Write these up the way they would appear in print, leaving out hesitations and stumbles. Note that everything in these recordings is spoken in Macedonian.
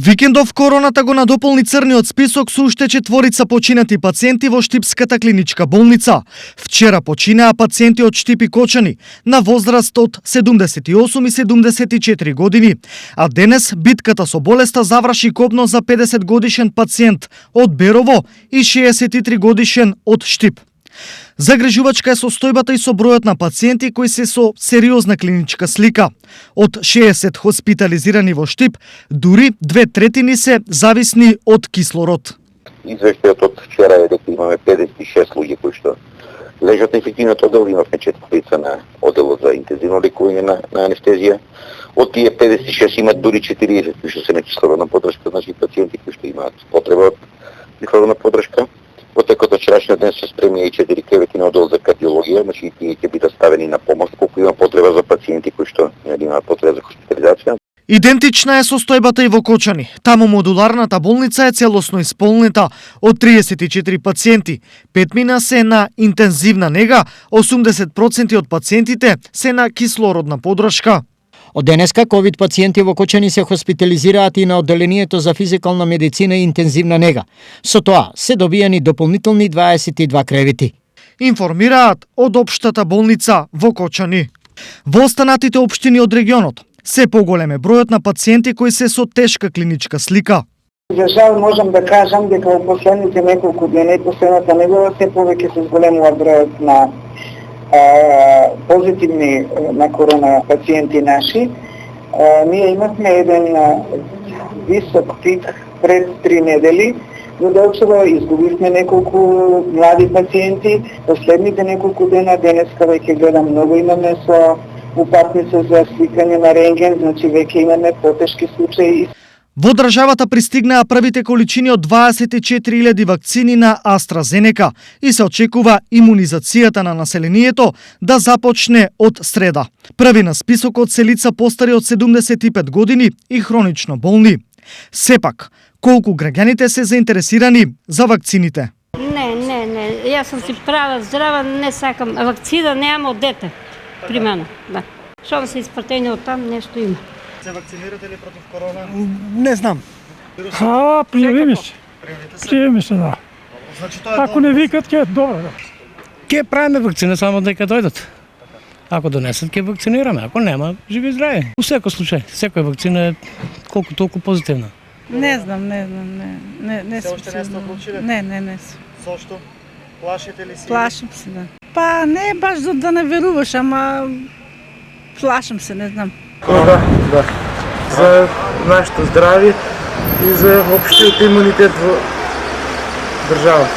Викендов короната го надополни црниот список со уште 4 починати пациенти во Штипската клиничка болница. Вчера починаа пациенти од Штип и Кочани на возраст од 78 и 74 години, а денес битката со болеста заврши копно за 50 годишен пациент од Берово и 63 годишен од Штип. Загрижувачка е состојбата и со бројот на пациенти кои се со сериозна клиничка слика. Од 60 хоспитализирани во Штип, дури 2/3 се зависни од кислород. Извештајот од вчера е дека имаме 56 луѓе кои што лежат на инфективниот одел, имавме 4 лица на оделот за интензивно лекување на анестезија. Од тие 56 имат дури 40 кои што се на кислородна поддршка, значи пациенти кои што имаат потреба од кислородна поддршка. Во текот од вчерашниот ден се спремија и 4 кревети на одел за кардиологија, значи тие ќе бидат ставени на помош колку има потреба за пациенти кои што имаат потреба за хоспитализација. Идентична е состојбата и во Кочани. Таму модуларната болница е целосно исполнета од 34 пациенти. 5 мина се на интензивна нега, 80% од пациентите се на кислородна поддршка. Од денеска ковид пациенти во Кочани се хоспитализираат и на одделението за физикална медицина и интензивна нега. Со тоа се добијани дополнителни 22 кревети. Информираат од општата болница во Кочани. Во останатите општини од регионот се поголем е бројот на пациенти кои се со тешка клиничка слика. За жал можам да кажам дека во последните неколку дена и последната недела се повеќе се зголемува бројот на позитивни на корона пациенти наши. Ние имавме еден висок пик пред 3 недели, но делчево изгубивме неколку млади пациенти. Последните неколку дена, денеска веќе гледам многу имаме со упатница за сликање на рентген, значи веќе имаме потешки случаи. Во државата пристигнаа првите количини од 24.000 вакцини на AstraZeneca и се очекува имунизацијата на населението да започне од среда. Први на списокот се лица постари од 75 години и хронично болни. Сепак, колку граѓаните се заинтересирани за вакцините? Не. Јас сум си права, здрава, не сакам. Вакцина немам од дете. При мене, да. Шо се испратени од там, нешто има. Се вакцинирате ли против корона? Не знам. Пријави се, да. Значи тоа е Ако не викат, ќе е добро. Да. Ќе правиме вакцина само дека дојдат. Ако донесат, ќе вакцинираме. Ако нема, живи и здрави. У секој случај, секоја вакцина е колку толку позитивна. Не знам. Не се уште не сте одлучиле? Не. Зошто? Плашите ли се? Плашам се, да. Па не е баш за да не веруваш, ама плашам се, не знам. Да. За нашето здравје и за општиот имунитет во држава.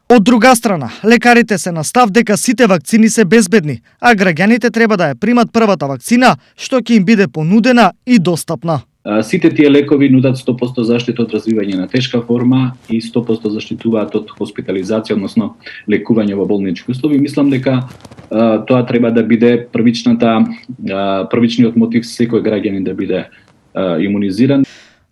Од друга страна, лекарите се на став дека сите вакцини се безбедни, а граѓаните треба да ја примат првата вакцина, што ќе им биде понудена и достапна. Сите тие лекови нудат 100% заштита од развивање на тешка форма и 100% заштитуваат од хоспитализација, односно лекување во болнички услови. Мислам дека тоа треба да биде првичниот мотив секој граѓанин да биде имунизиран.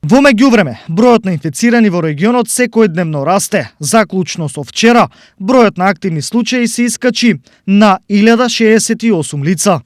Во меѓувреме, бројот на инфицирани во регионот секојдневно расте. Заклучно со вчера, бројот на активни случаи се искачи на 1068 лица.